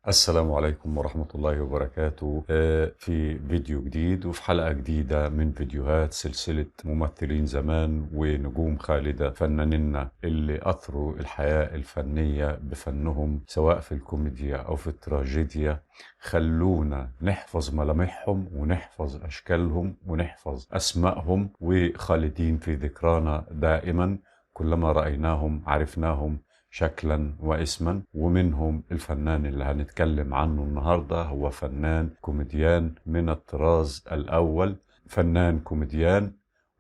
السلام عليكم ورحمة الله وبركاته. في فيديو جديد وفي حلقة جديدة من فيديوهات سلسلة ممثلين زمان ونجوم خالدة، فنانينا اللي أثروا الحياة الفنية بفنهم سواء في الكوميديا أو في التراجيديا. خلونا نحفظ ملامحهم ونحفظ أشكالهم ونحفظ أسمائهم، وخالدين في ذكرانا دائما. كلما رأيناهم عرفناهم شكلا واسما. ومنهم الفنان اللي هنتكلم عنه النهاردة، هو فنان كوميديان من الطراز الأول، فنان كوميديان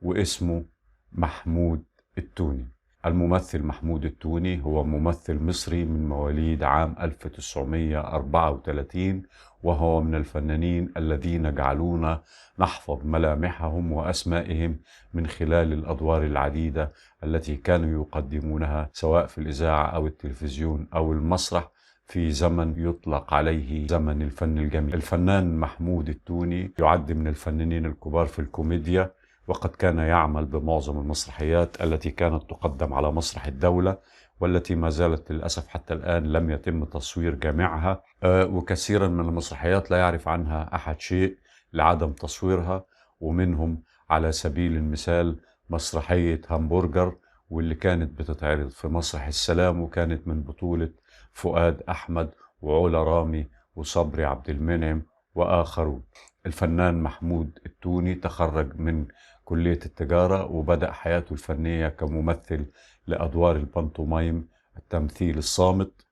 واسمه محمود التوني. الممثل محمود التوني هو ممثل مصري من مواليد عام 1934، وهو من الفنانين الذين جعلونا نحفظ ملامحهم وأسمائهم من خلال الأدوار العديدة التي كانوا يقدمونها سواء في الإذاعة أو التلفزيون أو المسرح في زمن يطلق عليه زمن الفن الجميل. الفنان محمود التوني يعد من الفنانين الكبار في الكوميديا، وقد كان يعمل بمعظم المسرحيات التي كانت تقدم على مسرح الدولة، والتي ما زالت للأسف حتى الآن لم يتم تصوير جميعها. وكثيرا من المسرحيات لا يعرف عنها أحد شيء لعدم تصويرها. ومنهم على سبيل المثال مسرحية همبرجر، واللي كانت بتتعرض في مسرح السلام، وكانت من بطولة فؤاد أحمد وعلا رامي وصبري عبد المنعم وآخرون. الفنان محمود التوني تخرج من كلية التجارة، وبدأ حياته الفنية كممثل لأدوار البانتومايم، التمثيل الصامت.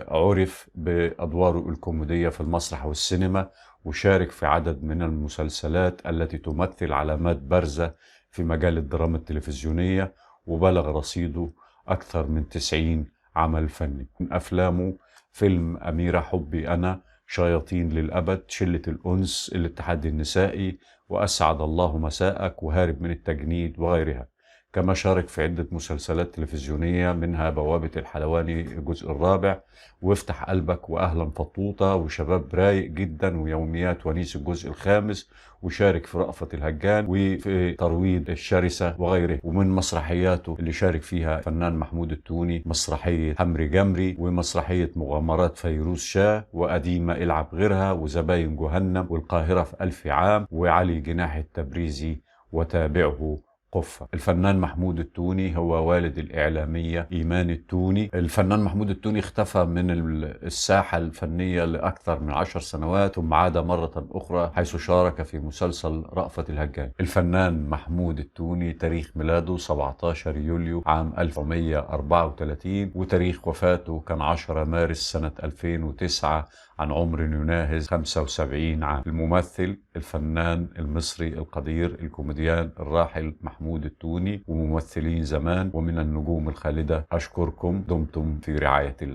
عرف بأدواره الكوميدية في المسرح والسينما، وشارك في عدد من المسلسلات التي تمثل علامات بارزة في مجال الدراما التلفزيونية، وبلغ رصيده أكثر من 90 عمل فني. من أفلامه فيلم أميرة حبي أنا، شياطين للأبد، شلة الأنس، الاتحاد النسائي، وأسعد الله مساءك، وهارب من التجنيد، وغيرها. كما شارك في عدة مسلسلات تلفزيونية، منها بوابة الحلواني الجزء الرابع، وافتح قلبك، وأهلا فطوطة، وشباب رايق جدا، ويوميات ونيس الجزء الخامس، وشارك في رأفت الهجان وفي ترويض الشرسة وغيره. ومن مسرحياته اللي شارك فيها فنان محمود التوني مسرحية حمري جمري، ومسرحية مغامرات فيروز شاه، وقديمة العب غيرها، وزباين جهنم، والقاهرة في 1000 عام، وعلي جناح التبريزي، وتابعه قفة. الفنان محمود التوني هو والد الإعلامية إيمان التوني. الفنان محمود التوني اختفى من الساحة الفنية لأكثر من 10 سنوات، ثم عاد مرة أخرى حيث شارك في مسلسل رأفت الهجان. الفنان محمود التوني تاريخ ميلاده 17 يوليو عام 1934، وتاريخ وفاته كان 10 مارس سنة 2009 عن عمر يناهز 75 عام. الممثل الفنان المصري القدير الكوميديان الراحل محمود التوني، وممثلين زمان ومن النجوم الخالدة. أشكركم، دمتم في رعاية الله.